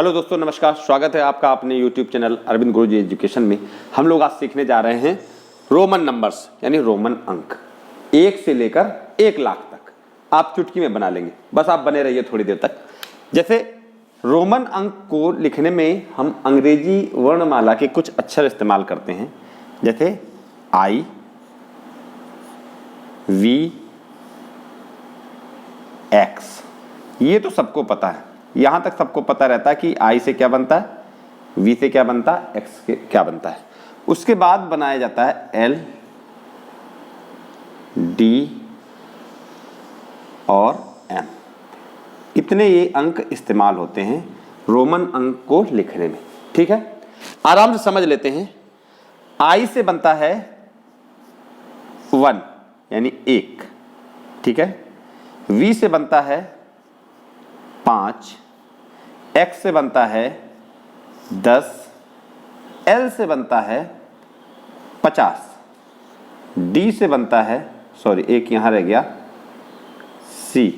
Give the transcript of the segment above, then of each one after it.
Hello दोस्तों, नमस्कार। स्वागत है आपका अपने यूट्यूब चैनल अरविंद गुरुजी एजुकेशन में। हम लोग आज सीखने जा रहे हैं रोमन नंबर्स यानी रोमन अंक 1 से लेकर 1 लाख तक। आप चुटकी में बना लेंगे, बस आप बने रहिए थोड़ी देर तक। जैसे रोमन अंक को लिखने में हम अंग्रेजी वर्णमाला के कुछ अक्षर इस्तेमाल करते हैं, जैसे I, V, X। ये तो सबको पता है, यहां तक सबको पता रहता है कि I से क्या बनता है, V से क्या बनता है, X से क्या बनता है। उसके बाद बनाया जाता है L, D और M। इतने ये अंक इस्तेमाल होते हैं रोमन अंक को लिखने में। ठीक है, आराम से समझ लेते हैं। I से बनता है 1 यानी 1, ठीक है। V से बनता है 5, X से बनता है 10, L से बनता है 50, D से बनता है, सॉरी एक यहां रह गया, C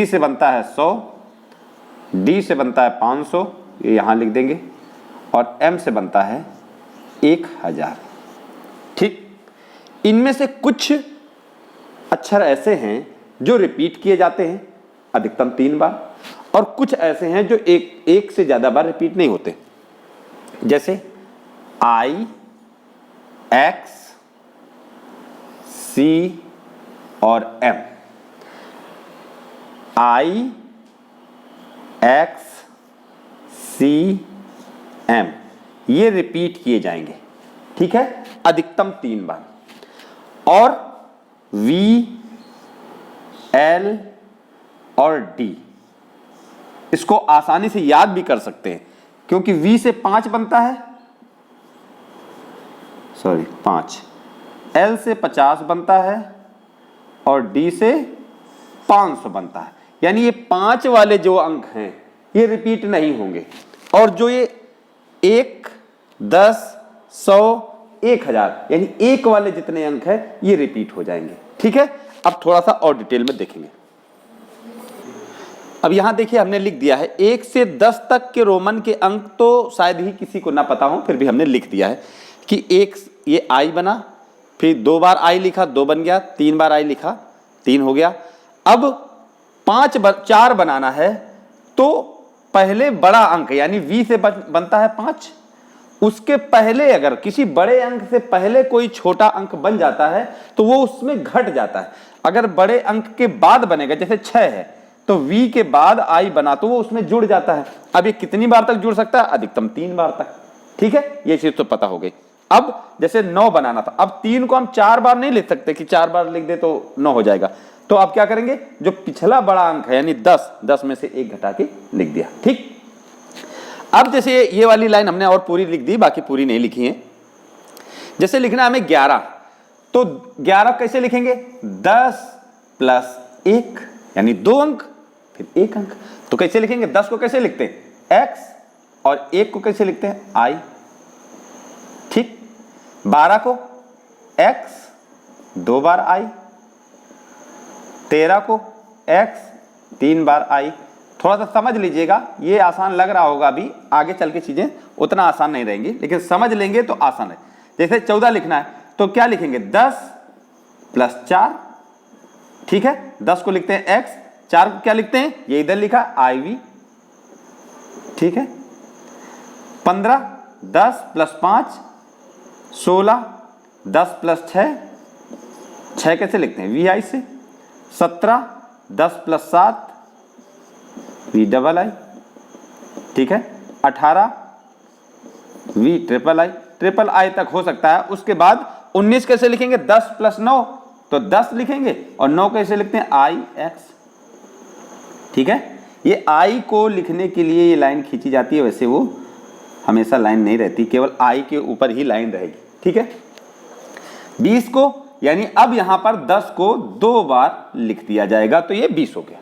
से बनता है 100, D से बनता है 500, ये यहां लिख देंगे, और M से बनता है 1000। ठीक, इनमें से कुछ अक्षर ऐसे हैं जो रिपीट किए जाते हैं अधिकतम 3 बार, और कुछ ऐसे हैं जो एक से ज्यादा बार रिपीट नहीं होते, जैसे I, X, C और M। I, X, C, M ये रिपीट किए जाएंगे, ठीक है, अधिकतम 3 बार। और V, L और D इसको आसानी से याद भी कर सकते हैं, क्योंकि V से 5 बनता है, सॉरी 5, L से 50 बनता है और D से 500 बनता है। यानी ये 5 वाले जो अंक हैं ये रिपीट नहीं होंगे, और जो ये 1, 10, 100, 1000 यानी 1 वाले जितने अंक हैं ये रिपीट हो जाएंगे। ठीक है, अब थोड़ा सा और डिटेल में देखेंगे। अब यहां देखिए हमने लिख दिया है 1 से 10 तक के रोमन के अंक, तो शायद ही किसी को ना पता हो, फिर भी हमने लिख दिया है कि एक ये I बना, फिर 2 बार I लिखा 2 बन गया, 3 बार I लिखा 3 हो गया। अब 4 बनाना है, तो पहले बड़ा अंक यानी V से बनता है 5, उसके पहले अगर किसी बड़े अंक से पहले कोई छोटा अंक बन जाता है तो वो उसमें घट जाता है। अगर बड़े अंक के बाद बनेगा, जैसे 6 है, तो V के बाद I बना तो वो उसमें जुड़ जाता है। अब ये कितनी बार तक जुड़ सकता है? अधिकतम 3 बार तक। ठीक है, ये चीज तो पता हो गई। अब जैसे 9 बनाना था, अब 3 को हम 4 बार नहीं लिख सकते कि 4 बार लिख दे तो 9 हो जाएगा, तो अब क्या करेंगे, जो पिछला बड़ा अंक है यानी 10 में से 1 घटा के लिख दिया। ठीक, अब जैसे ये वाली लाइन हमने और पूरी लिख दी, बाकी पूरी नहीं लिखी है। जैसे लिखना हमें 11, तो 11 कैसे लिखेंगे? 10 प्लस 1 यानी 2 अंक, फिर 1 अंक। तो कैसे लिखेंगे? 10 को कैसे लिखते हैं? X, और 1 को कैसे लिखते हैं? I। ठीक, 12 को X 2 बार I, 13 को X 3 बार I। थोड़ा सा समझ लीजिएगा, ये आसान लग रहा होगा, अभी आगे चल के चीजें उतना आसान नहीं रहेंगी, लेकिन समझ लेंगे तो आसान है। जैसे 14 लिखना है तो क्या लिखेंगे? 10 प्लस 4, ठीक है, 10 को लिखते हैं X, 4 को क्या लिखते हैं? ये इधर लिखा IV। ठीक है, 15, 10 प्लस 5 16, 10 प्लस 6 कैसे लिखते हैं? VI से। 17, 10 प्लस 7 VII। ठीक है, 18 VIII तक हो सकता है। उसके बाद 19 कैसे लिखेंगे? 10 प्लस 9, तो 10 लिखेंगे, और 9 कैसे लिखते हैं? IX। ठीक है, ये I को लिखने के लिए ये लाइन खींची जाती है, वैसे वो हमेशा लाइन नहीं रहती, केवल I के ऊपर ही लाइन रहेगी। ठीक है, 20 को यानी अब यहां पर 10 को 2 बार लिख दिया जाएगा, तो ये 20 हो गया।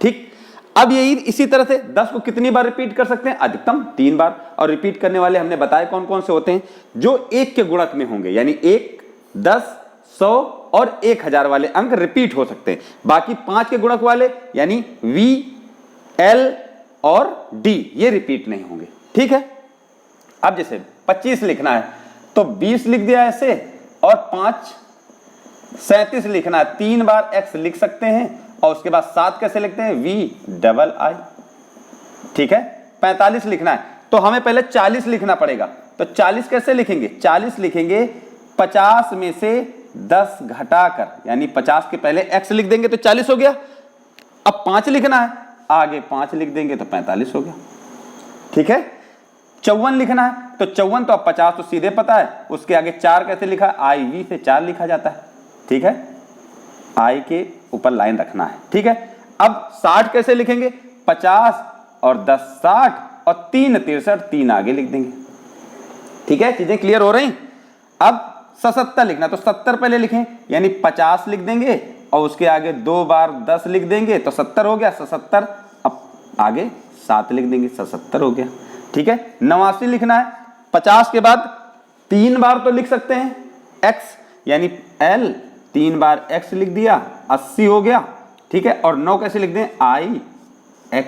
ठीक, अब यही इसी तरह से 10 को कितनी बार रिपीट कर सकते हैं? अधिकतम 3 बार। और रिपीट करने वाले हमने बताए कौन कौन से होते हैं, जो 1 के गुणक में होंगे, यानी 1, 10, 100 और 1000 वाले अंक रिपीट हो सकते हैं। बाकी 5 के गुणक वाले यानी V, L और D ये रिपीट नहीं होंगे, ठीक है। अब जैसे 25 लिखना है तो 20 लिख दिया ऐसे, और 5 37 लिखना है, 3 बार x लिख सकते हैं, और उसके बाद 7 कैसे लिखते हैं, V I, ठीक है। 45 लिखना है तो हमें पहले 40 लिखना पड़ेगा, तो 40 कैसे लिखेंगे, 40 लिखेंगे 50 में से 10 घटाकर, यानी 50 के पहले x लिख देंगे तो 40 हो गया। अब 5 लिखना है, आगे 5 लिख देंगे तो 45 हो गया, ठीक है। 54 लिखना है तो 54 तो अब 50 तो सीधे पता है, उसके आगे 4 कैसे लिखा, IV से 4 लिखा जाता है, ठीक है। I के ऊपर लाइन रखना है, ठीक है। अब 60 कैसे लिखेंगे, 50 और 10 60 और 3 63, 3 आगे लिख देंगे, ठीक है। चीजें क्लियर हो रही। अब 77 लिखना, तो 70 पहले लिखें, यानी 50 लिख देंगे और उसके आगे 2 बार 10 लिख देंगे तो 70 हो गया, 77। अब आगे 7 लिख देंगे, 77 हो गया, ठीक है। 89 लिखना है, 50 के बाद 3 बार तो लिख सकते हैं x, यानी L, 3 बार x लिख दिया, 80 हो गया, ठीक है। और 9 कैसे लिख दें, IX,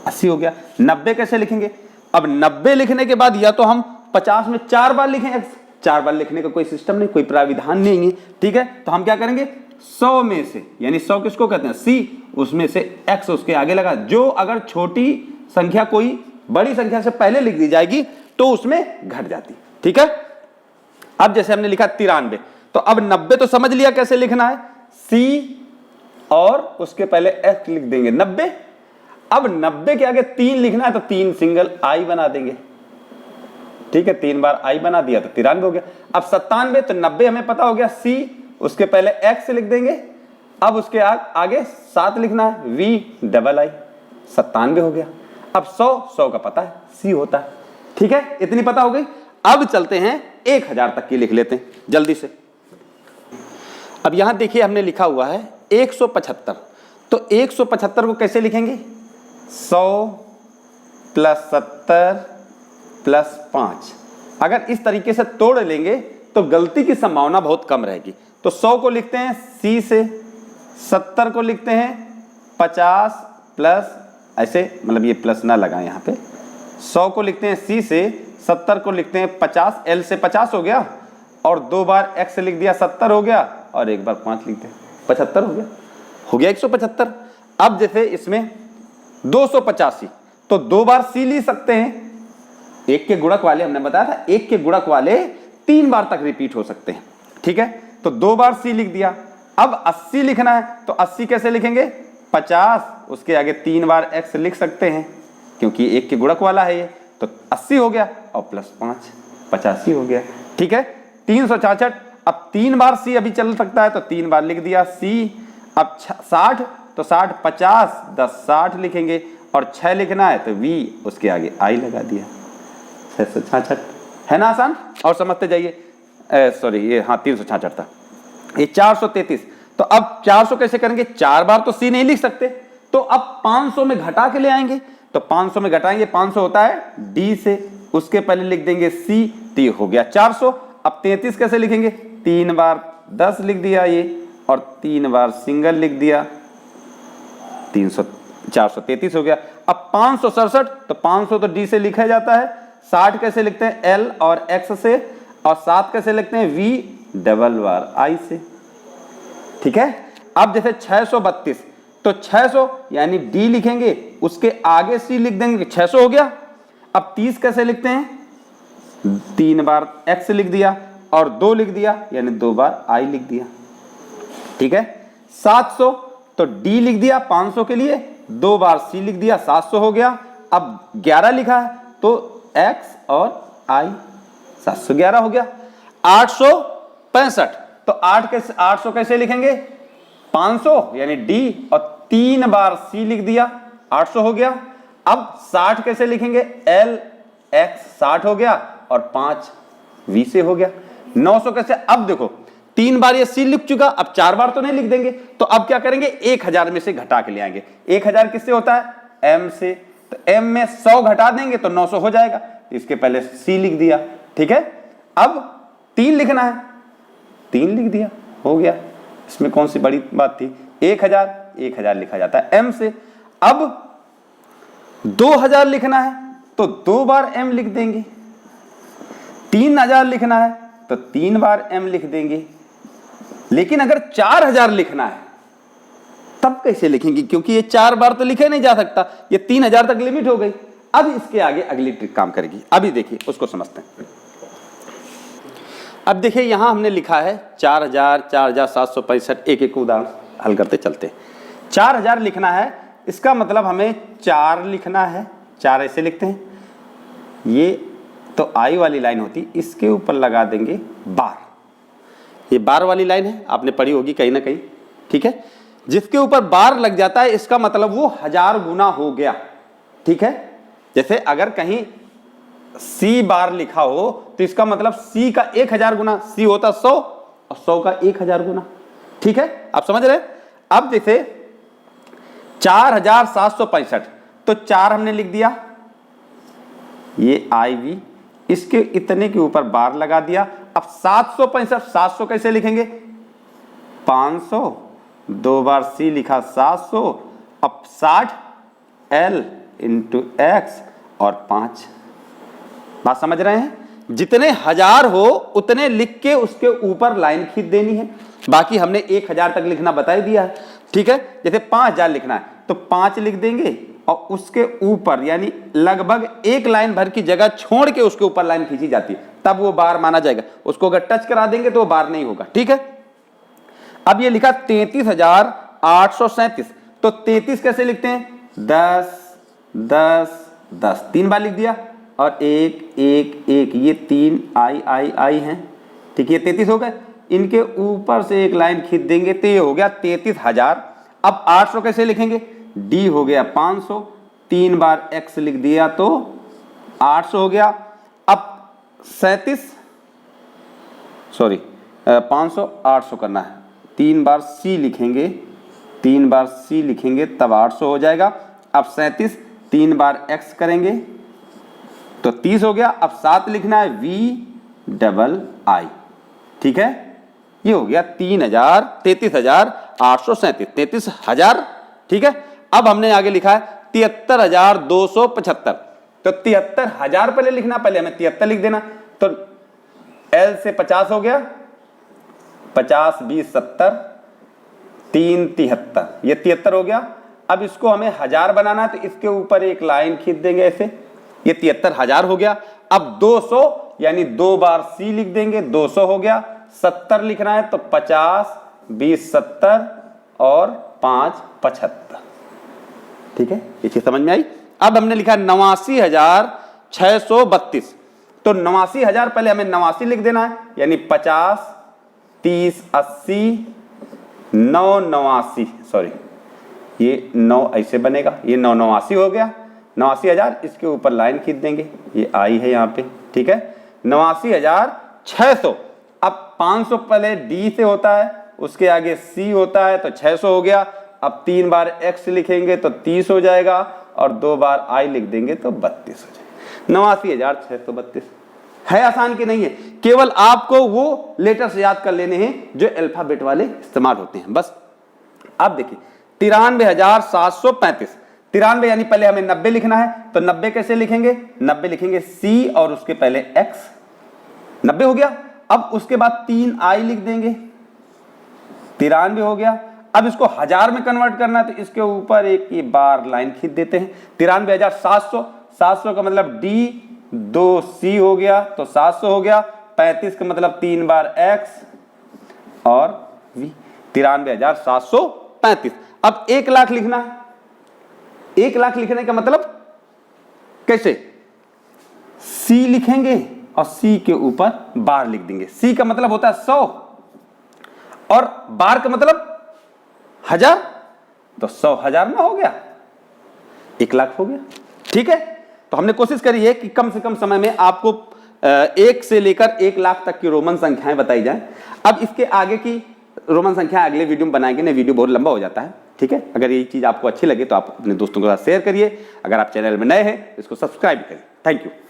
80 हो गया। 90 कैसे लिखेंगे, अब 90 लिखने के बाद या तो हम 50 में 4 बार लिखें x, 4 बार लिखने का कोई सिस्टम नहीं, कोई प्राविधान नहीं है, ठीक है। तो हम क्या करेंगे, 100 में से, यानी 100 किसको कहते हैं, C, उसमें से x उसके आगे लगा, जो अगर छोटी संख्या कोई बड़ी संख्या से पहले लिख दी जाएगी तो उसमें घट जाती, ठीक है। अब जैसे हमने लिखा 93, तो अब 90 तो समझ लिया कैसे लिखना है, C और उसके पहले x लिख देंगे 90। अब 90 के आगे 3 लिखना है तो 3 सिंगल I बना देंगे, ठीक है। 3 बार I बना दिया तो 93 हो गया। अब 97, तो 90 हमें पता हो गया, C उसके पहले x लिख देंगे, अब उसके आगे 7 लिखना है, VI, 97 हो गया। अब 100 का पता है, C होता है, ठीक है। इतनी पता हो गई। अब चलते हैं 1000 तक की लिख लेते हैं जल्दी से। अब यहां देखिए हमने लिखा हुआ है 175, तो 175 को कैसे लिखेंगे, 100 + 70 + 5। अगर इस तरीके से तोड़ लेंगे तो गलती की संभावना बहुत कम रहेगी। तो 100 को लिखते हैं C से, 70 को लिखते हैं 50 प्लस, ऐसे मतलब ये प्लस ना लगाएं यहाँ पे, 100 को लिखते हैं C से, 70 को लिखते हैं 50, L से 50 हो गया, और 2 बार x लिख दिया 70 हो गया, और 1 बार 5 लिख दिया 75 हो गया 175। अब जैसे इसमें 285, तो 2 बार C लिख सकते हैं, 1 के गुणक वाले हमने बताया था, 1 के गुणक वाले 3 बार तक रिपीट हो सकते हैं, ठीक है। तो 2 बार C लिख दिया। अब 80 लिखना है तो 80 कैसे लिखेंगे, 50 उसके आगे 3 बार x लिख सकते हैं, क्योंकि 1 के गुणक वाला है ये, तो 80 हो गया, और प्लस 5 85 हो गया, ठीक है। 366, अब 3 बार C अभी चल सकता है तो 3 बार लिख दिया C। अब 60, तो 60 50 10 60 लिखेंगे, और 6 लिखना है तो V उसके आगे I लगा दिया, 666, है ना आसान। और समझते जाइए, सॉरी ये हाँ 366 था, ये 433। तो अब 400 कैसे करेंगे, 4 बार तो C नहीं लिख सकते, तो अब 500 में घटा के ले आएंगे, तो 500 में घटाएंगे, 500 होता है D से, उसके पहले लिख देंगे C, तो हो गया 400। अब 33 कैसे लिखेंगे, 3 बार 10 लिख दिया ये, और 3 बार सिंगल लिख दिया, 433 हो गया। अब 567, तो 500 तो D से लिखा जाता है, 60 कैसे लिखते हैं, L और X से, और 7 कैसे लिखते हैं, VI से, ठीक है। अब जैसे 632, तो 600 यानी D लिखेंगे, उसके आगे C लिख देंगे, 600 हो गया। अब 30 कैसे लिखते हैं, 3 बार X लिख दिया और 2 लिख दिया, यानी 2 बार I लिख दिया, ठीक है। 700, तो D लिख दिया 500 के लिए, 2 बार C लिख दिया, 700 हो गया। अब 11 लिखा है तो X और I, 711 हो गया। 865, तो 800 कैसे लिखेंगे, 500 यानी D और 3 बार C लिख दिया, 800 हो गया। अब 60 कैसे लिखेंगे, L X 60 हो गया, और 5 V से हो गया। 900 कैसे, अब देखो 3 बार ये C लिख चुका, अब 4 बार तो नहीं लिख देंगे, तो अब क्या करेंगे, 1000 में से घटा के ले आएंगे। 1000 किससे होता है, M से, तो M में 100 घटा देंगे तो 900 हो जाएगा, तो इसके पहले C लिख दिया, ठीक है। अब 3 लिखना है, 3 लिख दिया, हो गया, इसमें कौन सी बड़ी बात थी। 1000 लिखा जाता है M से। अब 2000 लिखना है तो 2 बार m लिख देंगे, 3000 लिखना है तो 3 बार m लिख देंगे। लेकिन अगर 4000 लिखना है तब कैसे लिखेंगे, क्योंकि ये 4 बार तो लिखे नहीं जा सकता, ये 3000 तक लिमिट हो गई। अब इसके आगे अगली ट्रिक काम करेगी, अभी देखिए उसको समझते हैं। अब देखिए यहां हमने लिखा है 4000, 4765, एक एक उदाहरण हल करते चलते हैं। 4000 लिखना है, इसका मतलब हमें 4 लिखना है, 4 ऐसे लिखते हैं, ये तो आई वाली लाइन होती, इसके ऊपर लगा देंगे बार, ये बार वाली लाइन है, आपने पढ़ी होगी कहीं ना कहीं, ठीक है। जिसके ऊपर बार लग जाता है इसका मतलब वो 1000 गुना हो गया, ठीक है। जैसे अगर कहीं C बार लिखा हो तो इसका मतलब C का 1000 गुना, C होता 100 और 100 का 1000 गुना, ठीक है, आप समझ रहे हैं। अब जैसे 4765, तो 4 हमने लिख दिया, ये IV, इसके इतने के ऊपर बार लगा दिया। अब 765, 700 कैसे लिखेंगे, 500, 2 बार C लिखा 700, अब 60 L इंटू X और 5। बात समझ रहे हैं, जितने 1000 हो उतने लिख के उसके ऊपर लाइन खींच देनी है। बाकी हमने 1000 तक लिखना बता ही दिया है, ठीक है। जैसे 5000 लिखना है तो 5 लिख देंगे और उसके ऊपर यानी लगभग एक लाइन भर की जगह छोड़ के उसके ऊपर लाइन खींची जाती है, तब वो बार माना जाएगा। उसको अगर टच करा देंगे तो वो बार नहीं होगा, ठीक है। अब ये लिखा 33837, तो 33 कैसे लिखते हैं, 10 10 10, 3 बार लिख दिया और 1 1 1, ये 3 आई हैं, ठीक है, 33 हो गए। इनके ऊपर से एक लाइन खींच देंगे तो ये हो गया 33000। अब 800 कैसे लिखेंगे, D हो गया 500, 3 बार X लिख दिया तो 800 हो गया। अब 500 800 करना है, 3 बार C लिखेंगे, 3 बार C लिखेंगे तब 800 हो जाएगा। अब 37, 3 बार X करेंगे तो 30 हो गया। अब 7 लिखना है VII, ठीक है, ये हो गया 33,837, 33,000, ठीक है। अब हमने आगे लिखा है 73,275, तो 73,000 पहले लिखना, पहले हमें 73 लिख देना, तो L से 50 हो गया, 50 20 70, 3 73, ये 73 हो गया। अब इसको हमें 1000 बनाना है तो इसके ऊपर एक लाइन खींच देंगे ऐसे, ये 73,000 हो गया। अब 200 यानी 2 बार C लिख देंगे, 200 हो गया। 70 लिखना है तो 50 20 70 और 5 75, ठीक है, ये चीज समझ में आई। अब हमने लिखा 89,632, तो 89,000 पहले हमें 89 लिख देना है, यानी 50 30 80 9 89, सॉरी ये 9 ऐसे बनेगा, ये 9 89 हो गया, 89,000, इसके ऊपर लाइन खींच देंगे, ये आई है यहाँ पे, ठीक है, 89,600। अब 500 पहले D से होता है, उसके आगे C होता है तो 600 हो गया। अब 3 बार X लिखेंगे तो 30 हो जाएगा और 2 बार I लिख देंगे तो 32 हो जाएगा। 89,632 है, आसान की नहीं है, केवल आपको वो लेटर्स याद कर लेने हैं जो अल्फाबेट वाले इस्तेमाल होते हैं, बस। अब देखिए 93,735, 93 यानी पहले हमें 90 लिखना है, तो 90 कैसे लिखेंगे, 90 लिखेंगे C और उसके पहले X, 90 हो गया। अब उसके बाद 3 I लिख देंगे, 93 हो गया। अब इसको 1000 में कन्वर्ट करना है तो इसके ऊपर एक ये बार लाइन खींच देते हैं, 93,700, 700 का मतलब D 2 C हो गया तो 700 हो गया। 35 का मतलब 3 बार X और V, 93,735। अब 1 लाख लिखना है, 1 लाख लिखने का मतलब कैसे, C लिखेंगे और C के ऊपर बार लिख देंगे। C का मतलब होता है 100 और बार का मतलब 1000, तो 100,000 में हो गया, 1 लाख हो गया, ठीक है। तो हमने कोशिश करी है कि कम से कम समय में आपको 1 से लेकर 1 लाख तक की रोमन संख्याएं बताई जाएं। अब इसके आगे की रोमन संख्या अगले वीडियो में बनाएंगे, नहीं वीडियो बहुत लंबा हो जाता है, ठीक है। अगर ये चीज आपको अच्छी लगे तो आप अपने दोस्तों के साथ शेयर करिए। अगर आप चैनल में नए हैं इसको सब्सक्राइब करिए। Thank you.